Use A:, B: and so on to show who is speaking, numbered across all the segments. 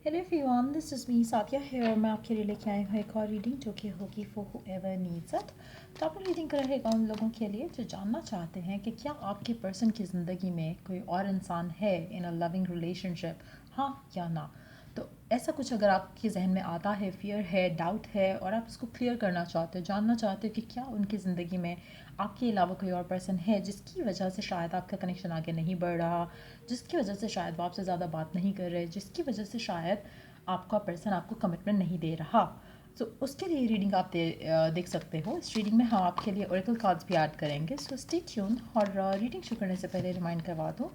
A: Hello everyone, this is me Sathiya है और मैं आपके लिए लेके आई हूँ एक और रीडिंग जो कि होगी फॉर हूएवर नीड्स इट। तो आपको रीडिंग रहेगा उन लोगों के लिए जो जानना चाहते हैं कि क्या आपके पर्सन की ज़िंदगी में कोई और इंसान है इन अ लविंग रिलेशनशिप, हाँ या ना। तो ऐसा कुछ अगर आपके जहन में आता है, फियर है, डाउट है और आप उसको क्लियर करना चाहते हो, जानना चाहते हो कि क्या उनकी ज़िंदगी में आपके अलावा कोई और पर्सन है जिसकी वजह से शायद आपका कनेक्शन आगे नहीं बढ़ रहा, जिसकी वजह से शायद वो आपसे ज़्यादा बात नहीं कर रहे, जिसकी वजह से शायद आपका पर्सन आपको कमिटमेंट नहीं दे रहा, तो उसके लिए रीडिंग आप देख सकते हो। इस रीडिंग में हम आपके लिए ओरेकल कार्ड्स भी ऐड करेंगे, सो स्टे ट्यून। और रीडिंग शुरू करने से पहले रिमाइंड करवा दूँ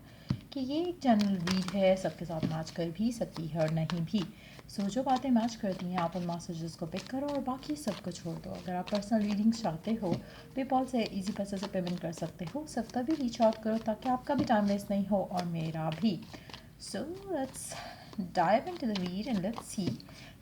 A: कि ये एक जनरल रीड है, सबके साथ मैच कर भी सकती है और नहीं भी। सो जो बातें मैच करती हैं आप उन मैसेजेस को पिक करो और बाकी सब को छोड़ दो। अगर आप पर्सनल रीडिंग्स चाहते हो पेपॉल से इजी पैसे से पेमेंट कर सकते हो, सिर्फ तभी रीच आउट करो ताकि आपका भी टाइम वेस्ट नहीं हो और मेरा भी। So let's dive into the read and let's see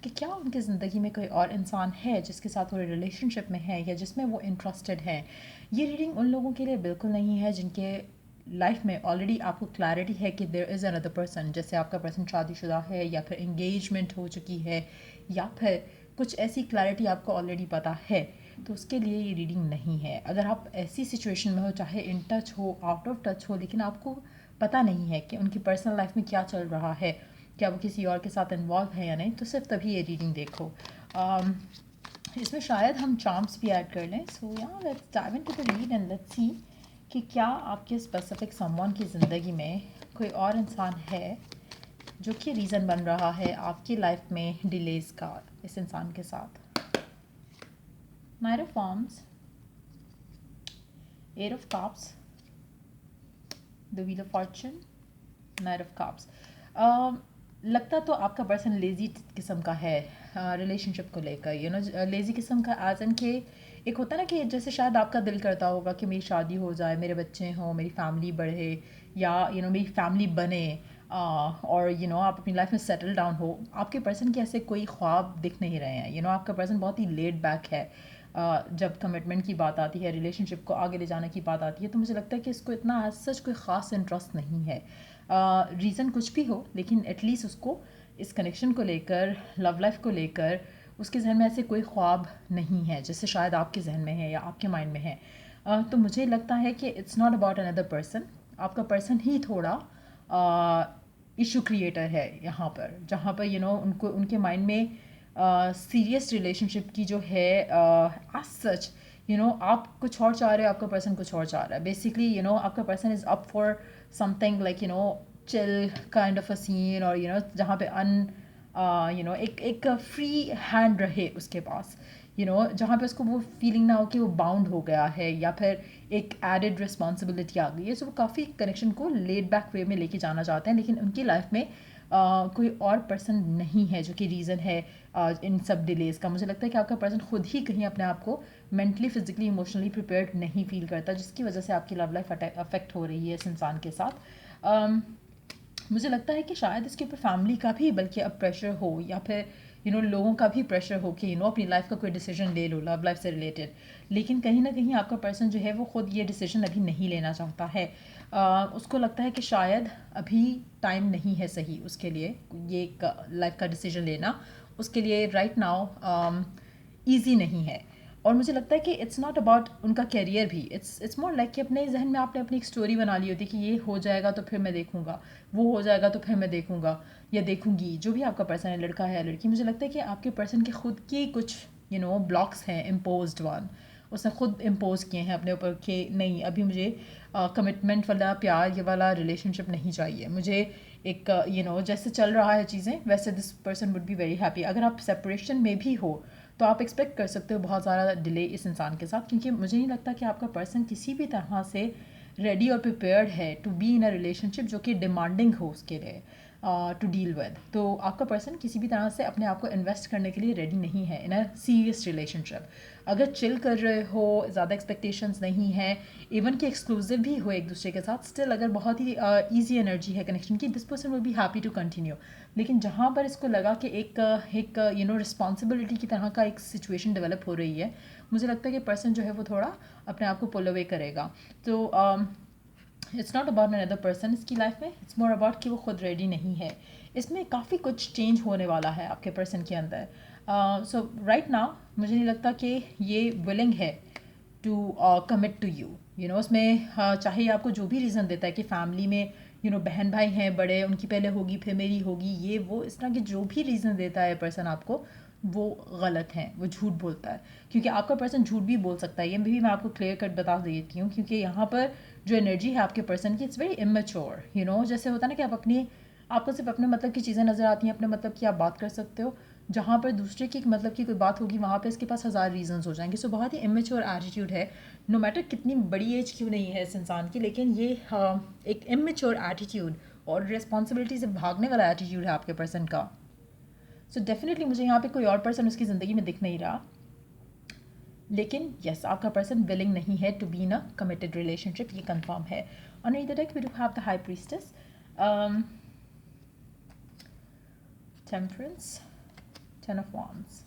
A: कि क्या उनकी ज़िंदगी में कोई और इंसान है जिसके साथ वो रिलेशनशिप में है या जिसमें वो इंटरेस्टेड है। ये रीडिंग उन लोगों के लिए बिल्कुल नहीं है जिनके लाइफ में ऑलरेडी आपको क्लैरिटी है कि देयर इज़ अनदर पर्सन, जैसे आपका पर्सन शादीशुदा है या फिर एंगेजमेंट हो चुकी है या फिर कुछ ऐसी क्लैरिटी आपको ऑलरेडी पता है, तो उसके लिए ये रीडिंग नहीं है। अगर आप ऐसी सिचुएशन में हो, चाहे इन टच हो, आउट ऑफ टच हो, लेकिन आपको पता नहीं है कि उनकी पर्सनल लाइफ में क्या चल रहा है, क्या वो किसी और के साथ इन्वॉल्व है या नहीं, तो सिर्फ तभी ये रीडिंग देखो। इसमें शायद हम चार्म्स भी ऐड कर लें। सो या let's dive into the read and let's see कि क्या आपके स्पेसिफिक समवन की ज़िंदगी में कोई और इंसान है जो कि रीज़न बन रहा है आपकी लाइफ में डिलेज का इस इंसान के साथ। Knight of wands, eight of cups, the wheel of fortune, knight of cups. लगता तो आपका पर्सन लेज़ी किस्म का है रिलेशनशिप को लेकर, यू नो लेज़ी किस्म का एज एन के एक होता है ना कि जैसे शायद आपका दिल करता होगा कि मेरी शादी हो जाए, मेरे बच्चे हों, मेरी फैमिली बढ़े या मेरी फैमिली बने, और आप अपनी लाइफ में सेटल डाउन हो। आपके पर्सन के ऐसे कोई ख्वाब दिख नहीं रहे हैं। आपका पर्सन बहुत ही लेड बैक है। जब कमिटमेंट की बात आती है, रिलेशनशिप को आगे ले जाने की बात आती है, तो मुझे लगता है कि इसको इतना एज सच कोई ख़ास इंटरेस्ट नहीं है। रीज़न कुछ भी हो, लेकिन एटलीस्ट उसको इस कनेक्शन को लेकर, लव लाइफ को लेकर उसके जहन में ऐसे कोई ख्वाब नहीं है जैसे शायद आपके जहन में है या आपके माइंड में है। तो मुझे लगता है कि it's not about another person. आपका पर्सन ही थोड़ा इशू क्रिएटर है यहाँ पर, जहाँ पर उनको उनके माइंड में सीरियस रिलेशनशिप की जो है एज सच आप कुछ और चाह रहे हो, आपका पर्सन कुछ और चाह रहा है। बेसिकली आपका person is up for something like chill kind of a scene, और जहाँ पे एक फ्री हैंड रहे उसके पास, जहाँ पे उसको वो फीलिंग ना हो कि वो बाउंड हो गया है या फिर एक एडेड रिस्पॉन्सिबिलिटी आ गई है। सो वो काफ़ी कनेक्शन को लेड बैक वे में लेके जाना चाहते हैं, लेकिन उनकी लाइफ में कोई और पर्सन नहीं है जो कि रीज़न है इन सब डिलेज़ का। मुझे लगता है कि आपका पर्सन खुद ही कहीं अपने आप को मेंटली, फिजिकली, इमोशनली प्रिपेयर्ड नहीं फील करता, जिसकी वजह से आपकी लव लाइफ अफेक्ट हो रही है इस इंसान के साथ। मुझे लगता है कि शायद इसके ऊपर फैमिली का भी बल्कि अब प्रेशर हो या फिर लोगों का भी प्रेशर हो कि अपनी लाइफ का कोई डिसीजन ले लो लव लाइफ से रिलेटेड, लेकिन कहीं ना कहीं आपका पर्सन जो है वो खुद ये डिसीजन अभी नहीं लेना चाहता है। उसको लगता है कि शायद अभी टाइम नहीं है सही उसके लिए ये लाइफ का डिसीजन लेना, उसके लिए राइट नाउ ईजी नहीं है। और मुझे लगता है कि इट्स नॉट अबाउट उनका कैरियर भी, इट्स मोर लाइक कि अपने जहन में आपने अपनी एक स्टोरी बना ली होती है कि ये हो जाएगा तो फिर मैं देखूंगा, वो हो जाएगा तो फिर मैं देखूंगा या देखूंगी, जो भी आपका पर्सन है, लड़का है या लड़की। मुझे लगता है कि आपके पर्सन के खुद की कुछ ब्लॉक्स हैं, इम्पोज्ड वन, उसने खुद इम्पोज किए हैं अपने ऊपर कि नहीं अभी मुझे कमिटमेंट वाला प्यार ये वाला रिलेशनशिप नहीं चाहिए, मुझे एक जैसे चल रहा है चीज़ें वैसे this person would be very happy. अगर आप सेपरेशन में भी हो तो आप एक्सपेक्ट कर सकते हो बहुत ज़्यादा डिले इस इंसान के साथ, क्योंकि मुझे नहीं लगता कि आपका पर्सन किसी भी तरह से रेडी और प्रिपेयर्ड है to be in a relationship जो कि डिमांडिंग हो उसके लिए टू डील विद। तो आपका पर्सन किसी भी तरह से अपने आप को इन्वेस्ट करने के लिए रेडी नहीं है इन अ सीरियस रिलेशनशिप। अगर चिल कर रहे हो, ज़्यादा एक्सपेक्टेशंस नहीं है, इवन कि एक्सक्लूसिव भी हो एक दूसरे के साथ, स्टिल अगर बहुत ही ईजी एनर्जी है कनेक्शन की, this person will be happy to continue. लेकिन जहाँ पर इसको लगा कि एक रिस्पॉन्सिबिलिटी की तरह का एक सिचुएशन डेवलप हो रही है, मुझे लगता है कि पर्सन जो है वो थोड़ा अपने आप को पुल अवे करेगा। तो it's not about another person इसकी लाइफ में, इट्स मोर अबाउट कि वो खुद रेडी नहीं है। इसमें काफ़ी कुछ चेंज होने वाला है आपके पर्सन के अंदर। सो राइट नाउ मुझे नहीं लगता कि ये विलिंग है to commit to you know. उसमें चाहे आपको जो भी रीज़न देता है कि फैमिली में बहन भाई हैं बड़े, उनकी पहले होगी फिर मेरी होगी, ये वो इस तरह के जो भी रीज़न देता है पर्सन आपको, वो गलत हैं, वो झूठ बोलता है। क्योंकि आपका पर्सन झूठ भी बोल सकता है, ये भी मैं आपको क्लियर कट बता देती हूँ। क्योंकि यहाँ पर जो एनर्जी है आपके पर्सन की, इट्स वेरी इमेच्योर जैसे होता है ना कि आपको सिर्फ अपने मतलब की चीज़ें नज़र आती हैं, अपने मतलब की आप बात कर सकते हो। जहाँ पर दूसरे की मतलब की कोई बात होगी वहाँ पे इसके पास हज़ार रीजंस हो जाएंगे। सो बहुत ही इमेच्योर एटीट्यूड है, नो मैटर कितनी बड़ी एज क्यों नहीं है इस इंसान की, लेकिन ये एक इमेच्योर एटीट्यूड और रिस्पॉन्सिबिलिटी से भागने वाला एटीट्यूड है आपके पर्सन का। सो डेफिनेटली मुझे यहाँ पे कोई और पर्सन उसकी ज़िंदगी में दिख नहीं रहा। लेकिन यस, आपका पर्सन विलिंग नहीं है to be in a committed relationship, ये कंफर्म है। On the deck we do have the high priestess, temperance, ten of wands.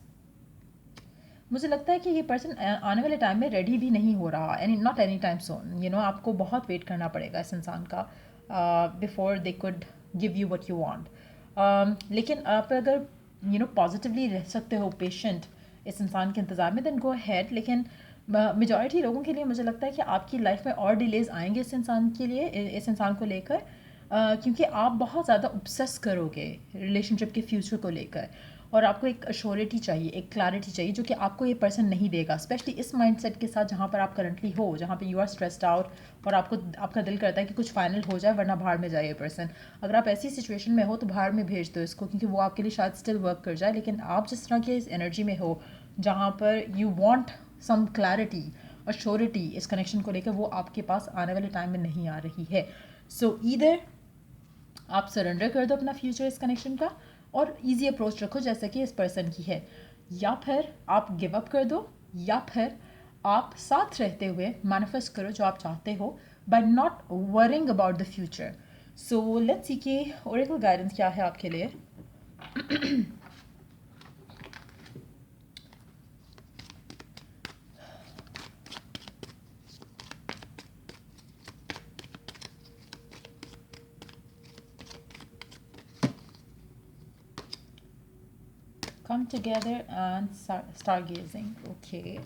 A: मुझे लगता है कि ये पर्सन आने वाले टाइम में रेडी भी नहीं हो रहा, एनी नॉट एनी टाइम सोन। आपको बहुत वेट करना पड़ेगा इस इंसान का before they could give you what you want. लेकिन आप अगर पॉजिटिवली रह सकते हो, पेशेंट इस इंसान के इंतज़ार में, देन गो अहेड। लेकिन मेजॉरिटी लोगों के लिए मुझे लगता है कि आपकी लाइफ में और डिलेज आएंगे इस इंसान के लिए, इस इंसान को लेकर, क्योंकि आप बहुत ज़्यादा ऑब्सेस करोगे रिलेशनशिप के फ्यूचर को लेकर, और आपको एक अश्योरिटी चाहिए, एक क्लैरिटी चाहिए, जो कि आपको ये पर्सन नहीं देगा। स्पेशली इस माइंडसेट के साथ जहाँ पर आप करंटली हो, जहाँ पे यू आर स्ट्रेस्ड आउट और आपका दिल करता है कि कुछ फाइनल हो जाए वरना बाहर में जाए ये पर्सन। अगर आप ऐसी सिचुएशन में हो तो बाहर में भेज दो इसको, क्योंकि वो आपके लिए शायद स्टिल वर्क कर जाए। लेकिन आप जिस तरह के इस एनर्जी में हो जहाँ पर यू वॉन्ट सम क्लैरिटी और श्योरिटी इस कनेक्शन को लेकर, वो आपके पास आने वाले टाइम में नहीं आ रही है। सो ईदर आप सरेंडर कर दो अपना फ्यूचर इस कनेक्शन का और इजी अप्रोच रखो जैसे कि इस पर्सन की है, या फिर आप गिव अप कर दो, या फिर आप साथ रहते हुए मैनिफेस्ट करो जो आप चाहते हो by not worrying about the future. So let's see कि ओरेकल गाइडेंस क्या है आपके लिए। Come together and stargazing. Okay.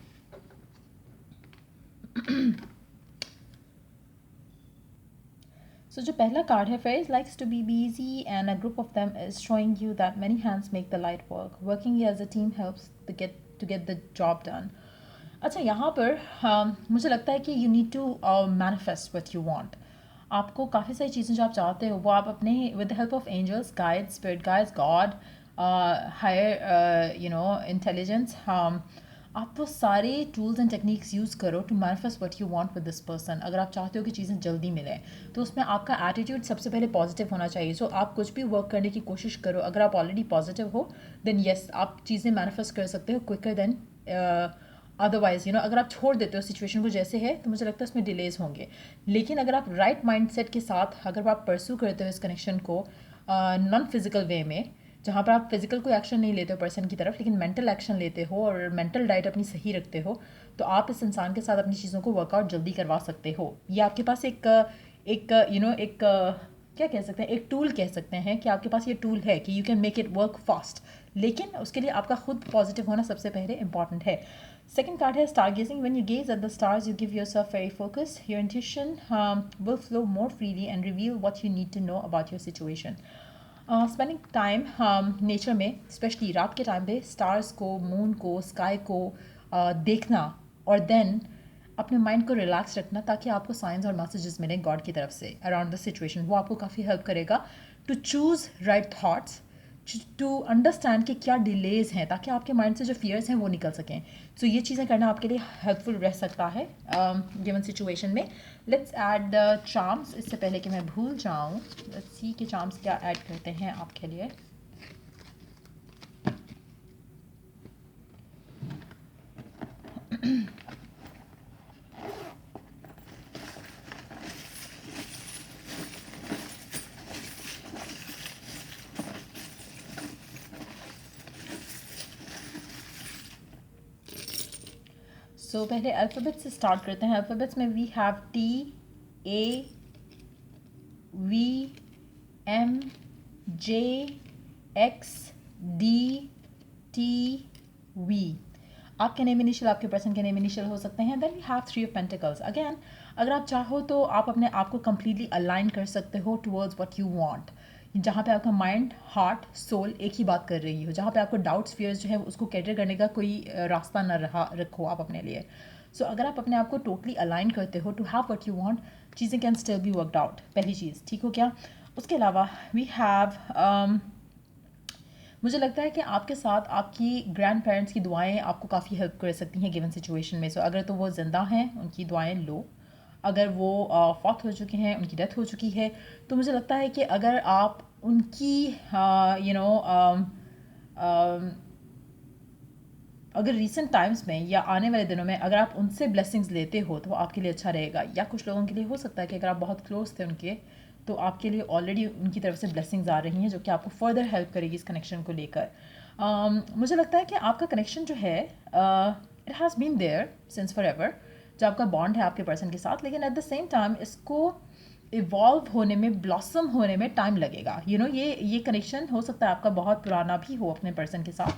A: So जो पहला कार्ड है, Fairies likes to be busy and a group of them is showing you that many hands make the light work. Working as a team helps to get the job done. अच्छा, यहाँ पर मुझे लगता है कि you need to manifest what you want. आपको काफ़ी सारी चीज़ें जो आप चाहते हो वो आप अपने with the help of angels, guides, spirit guides, God, higher intelligence, आप वो सारे टूल्स एंड टेक्निक्स यूज़ करो to manifest what you want with this person. अगर आप चाहते हो कि चीज़ें जल्दी मिलें तो उसमें आपका एटीट्यूड सबसे पहले पॉजिटिव होना चाहिए। सो आप कुछ भी वर्क करने की कोशिश करो, अगर आप ऑलरेडी पॉजिटिव हो देन येस, आप चीज़ें मैनिफेस्ट कर सकते हो क्विकर देन अदरवाइज। अगर आप छोड़ देते हो सिचुएशन को जैसे है तो मुझे लगता है उसमें डिलेज होंगे। लेकिन अगर आप राइट माइंडसेट के साथ अगर आप परस्यू करते हो इस कनेक्शन को नॉन फिजिकल वे में, जहाँ पर आप फिजिकल कोई एक्शन नहीं लेते हो पर्सन की तरफ, लेकिन मेंटल एक्शन लेते हो और मेंटल डाइट अपनी सही रखते हो, तो आप इस इंसान के साथ अपनी चीज़ों को वर्कआउट जल्दी करवा सकते हो। ये आपके पास एक क्या कह सकते हैं, एक टूल कह सकते हैं कि आपके पास ये टूल है कि you can make it work fast. लेकिन उसके लिए आपका खुद पॉजिटिव होना सबसे पहले इंपॉर्टेंट है। Second card है stargazing. When you gaze at the stars, you give yourself very focus. Your intuition will flow more freely and reveal what you need to know about your situation. Spending time nature में, specially रात के time पे stars को, moon को, sky को देखना और then अपने माइंड को रिलैक्स रखना, ताकि आपको साइंस और मैसेजेस मिलें गॉड की तरफ से अराउंड द सिचुएशन। वो आपको काफ़ी हेल्प करेगा to choose right thoughts, to understand कि क्या डिलेज हैं, ताकि आपके माइंड से जो फियर्स हैं वो निकल सकें। सो ये चीज़ें करना आपके लिए हेल्पफुल रह सकता है गिवन सिचुएशन में। Let's add the charms. इससे पहले कि मैं भूल जाऊँ, लेट्स सी कि चार्म्स क्या ऐड करते हैं आपके लिए। सो पहले अल्फ़ाबेट से स्टार्ट करते हैं। अल्फ़ाबेट्स में we have T, A, VMJXDTV। आपके नेम इनिशियल आपके पर्सन के नेम इनिशियल हो सकते हैं। Then we have 3 of pentacles. अगेन अगर आप चाहो तो आप अपने आप को कम्प्लीटली अलाइन कर सकते हो टुवर्ड्स व्हाट यू वांट, जहाँ पे आपका माइंड, हार्ट, सोल एक ही बात कर रही हो, जहाँ पे आपको डाउट्स, फियर्स जो है उसको कैटर करने का कोई रास्ता ना रखो आप अपने लिए। सो अगर आप अपने आप को टोटली अलाइन करते हो to have what you want, चीज़ें can still be worked out. पहली चीज़, ठीक हो क्या? उसके अलावा वी हैव मुझे लगता है कि आपके साथ आपकी ग्रैंड पेरेंट्स की दुआएं आपको काफ़ी हेल्प कर सकती हैं गिवन सिचुएशन में। सो अगर तो वो ज़िंदा हैं, उनकी दुआएं लो। अगर वो फौत हो चुके हैं, उनकी डेथ हो चुकी है, तो मुझे लगता है कि अगर आप उनकी अगर रीसेंट टाइम्स में या आने वाले दिनों में अगर आप उनसे ब्लेसिंग्स लेते हो तो आपके लिए अच्छा रहेगा। या कुछ लोगों के लिए हो सकता है कि अगर आप बहुत क्लोज थे उनके, तो आपके लिए ऑलरेडी उनकी तरफ से ब्लेसिंग्स आ रही हैं जो कि आपको फर्दर हेल्प करेगी इस कनेक्शन को लेकर। मुझे लगता है कि आपका कनेक्शन जो है it has been there since forever, जो आपका बॉन्ड है आपके पर्सन के साथ, लेकिन एट द सेम टाइम इसको इवॉल्व होने में, ब्लॉसम होने में टाइम लगेगा। ये कनेक्शन हो सकता है आपका बहुत पुराना भी हो अपने पर्सन के साथ,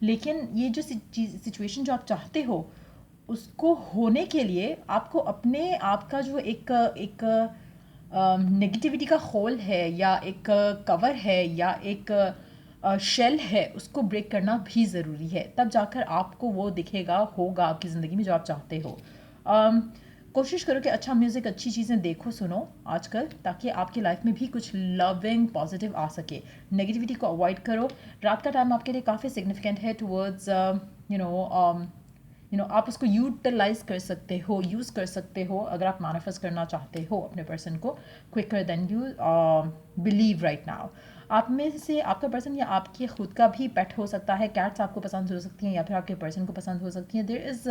A: लेकिन ये जो सिचुएशन जो आप चाहते हो उसको होने के लिए आपको अपने आप का जो एक नेगेटिविटी का होल है या एक कवर है या एक शेल है, उसको ब्रेक करना भी ज़रूरी है। तब जाकर आपको वो दिखेगा, होगा आपकी ज़िंदगी में जो आप चाहते हो। कोशिश करो कि अच्छा म्यूज़िक, अच्छी चीज़ें देखो, सुनो आजकल, ताकि आपकी लाइफ में भी कुछ लविंग पॉजिटिव आ सके। नेगेटिविटी को अवॉइड करो। रात का टाइम आपके लिए काफ़ी सिग्निफिकेंट है टुवर्ड्स आप उसको यूटिलाइज कर सकते हो, यूज़ कर सकते हो अगर आप मैनिफेस्ट करना चाहते हो अपने पर्सन को quicker than you believe right now. आप में से आपका पर्सन या आपके खुद का भी पेट हो सकता है। कैट्स आपको पसंद हो सकती हैं या फिर आपके पर्सन को पसंद हो सकती हैं। देयर इज़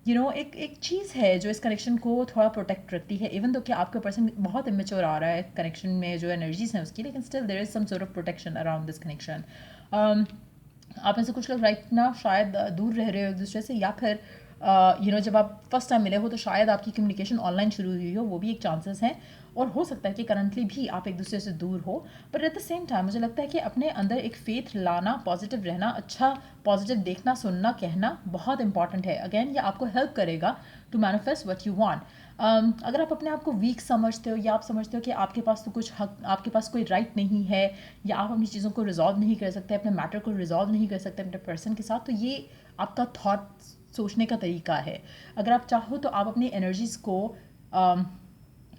A: एक चीज़ है जो इस कनेक्शन को थोड़ा प्रोटेक्ट रखती है। इवन तो कि आपका पर्सन बहुत इमेच्योर आ रहा है कनेक्शन में, जो एनर्जीज हैं उसकी, लेकिन still there is some sort of protection around this connection. आप में से कुछ लोग राइट ना शायद दूर रह रहे हो एक दूसरे से, या फिर जब आप फर्स्ट टाइम मिले हो तो शायद आपकी कम्युनिकेशन ऑनलाइन शुरू हुई हो, वो भी एक चांसेस हैं। और हो सकता है कि करंटली भी आप एक दूसरे से दूर हो, but at the same time मुझे लगता है कि अपने अंदर एक फेथ लाना, पॉजिटिव रहना, अच्छा पॉजिटिव देखना, सुनना, कहना बहुत इंपॉर्टेंट है। अगेन ये आपको हेल्प करेगा to manifest what you want. अगर आप अपने आप को वीक समझते हो या आप समझते हो कि आपके पास तो कुछ हक, आपके पास कोई राइट नहीं है, या आप अपनी चीज़ों को रिजॉल्व नहीं कर सकते, अपने मैटर को रिजॉल्व नहीं कर सकते अपने पर्सन के साथ, तो ये आपका थॉट सोचने का तरीका है। अगर आप चाहो तो आप अपनी एनर्जीज़ को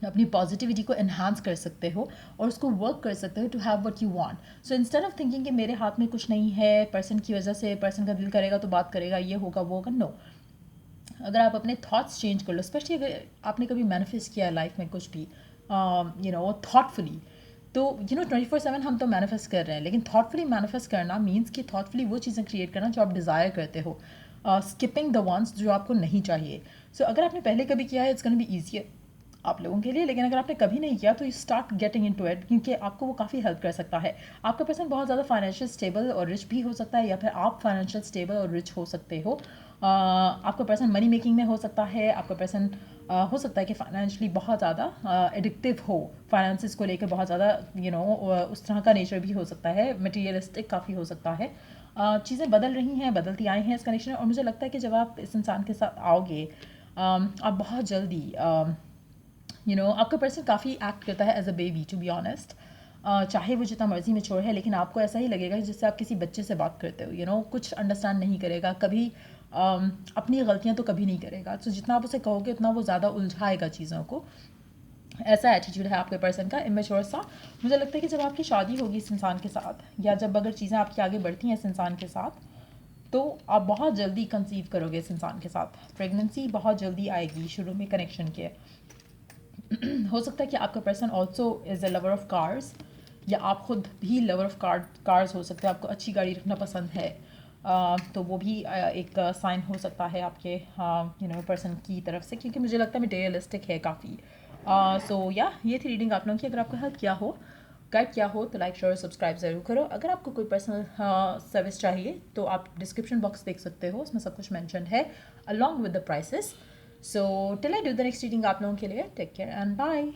A: अपनी पॉजिटिविटी को एनहांस कर सकते हो और उसको वर्क कर सकते हो to have what you want. So instead of thinking कि मेरे हाथ में कुछ नहीं है, पर्सन की वजह से पर्सन का दिल करेगा तो बात करेगा, ये होगा वो होगा, नो। अगर आप अपने थॉट्स चेंज कर लो, स्पेशली अगर आपने कभी मैनिफेस्ट किया लाइफ में कुछ भी थॉटफुली, तो 24/7 हम तो मैनिफेस्ट कर रहे हैं, लेकिन थॉटफुली मैनिफेस्ट करना मीन्स कि थॉटफुली वो चीज़ें क्रिएट करना जो आप डिज़ायर करते हो, स्किपिंग द वंस जो आपको नहीं चाहिए। सो अगर आपने पहले कभी किया है, इट्स गोना बी ईजियर आप लोगों के लिए, लेकिन अगर आपने कभी नहीं किया तो you start getting into it, क्योंकि आपको वो काफ़ी हेल्प कर सकता है। आपका पर्सन बहुत ज़्यादा फाइनेंशियल स्टेबल और रिच भी हो सकता है, या फिर आप फाइनेंशियल स्टेबल और रिच हो सकते हो। आपका पर्सन मनी मेकिंग में हो सकता है, आपका पर्सन हो सकता है कि फाइनेंशियली बहुत ज़्यादा एडिक्टिव हो, फाइनेंसिस को लेकर बहुत ज़्यादा उस तरह का नेचर भी हो सकता है, मटीरियलिस्टिक काफ़ी हो सकता है। चीज़ें बदल रही हैं, बदलती आई हैं इस कनेक्शन में, और मुझे लगता है कि जब आप इस इंसान के साथ आओगे, आप बहुत जल्दी आपका पर्सन काफ़ी एक्ट करता है as a baby, to be honest. चाहे वो जितना मर्जी में छोड़ है, लेकिन आपको ऐसा ही लगेगा जिससे आप किसी बच्चे से बात करते हो। कुछ अंडरस्टैंड नहीं करेगा कभी, अपनी गलतियां तो कभी नहीं करेगा। तो जितना आप उसे कहोगे उतना वो ज़्यादा उलझाएगा चीज़ों को। ऐसा एटीट्यूड है आपके पर्सन का, इमेच्योर सा। मुझे लगता है कि जब आपकी शादी होगी इस इंसान के साथ, या जब अगर चीज़ें आपकी आगे बढ़ती हैं इस इंसान के साथ, तो आप बहुत जल्दी कंसीव करोगे इस इंसान के साथ। प्रेगनेंसी बहुत जल्दी आएगी शुरू में कनेक्शन के। हो सकता है कि आपका person also is a lover of cars, या आप खुद भी लवर ऑफ कार्स हो सकते हैं, आपको अच्छी गाड़ी रखना पसंद है। तो वो भी एक साइन हो सकता है आपके पर्सन की तरफ से, क्योंकि मुझे लगता है मटेरियलिस्टिक है काफ़ी। सो या ये थी रीडिंग आप लोगों की। अगर आपको हेल्प किया हो, गाइड किया हो, तो लाइक शेयर सब्सक्राइब ज़रूर करो। अगर आपको कोई पर्सनल सर्विस चाहिए तो आप डिस्क्रिप्शन बॉक्स देख सकते हो, उसमें सब कुछ मैंशन है along with the prices. So till I do the next reading आप लोगों के लिए, take care and bye.